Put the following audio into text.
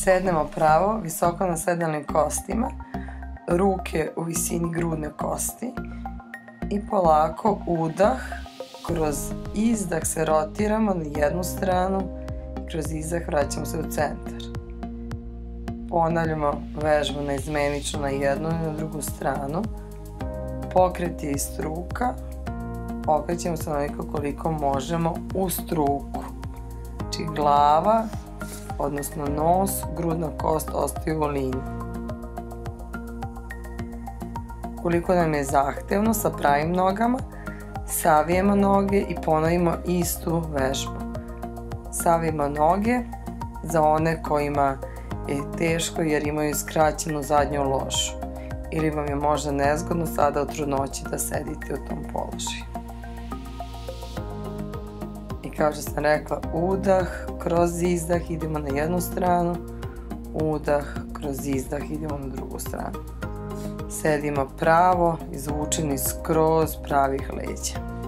Sednemo pravo, visoko na sedalnim kostima, ruke u visini grudne kosti i polako udah, kroz izdah se rotiramo na jednu stranu i kroz izdah vraćamo se u centar. Ponavljamo vežbu naizmenično na jednu i na drugu stranu. Pokret je iz struka, okrećemo se onoliko koliko možemo u struku. Znači glava, odnosno nos, grudna kost ostaju u liniji. Koliko nam je zahtevno, sa pravim nogama, savijemo noge i ponovimo istu vežbu. Savijemo noge za one kojima je teško jer imaju skraćenu zadnju ložu ili vam je možda nezgodno sada u trudnoći da sedite u tom položaju. I kao što sam rekla, udah, kroz izdah idemo na jednu stranu, udah, kroz izdah idemo na drugu stranu. Sedimo pravo, izvučeni skroz pravih leđa.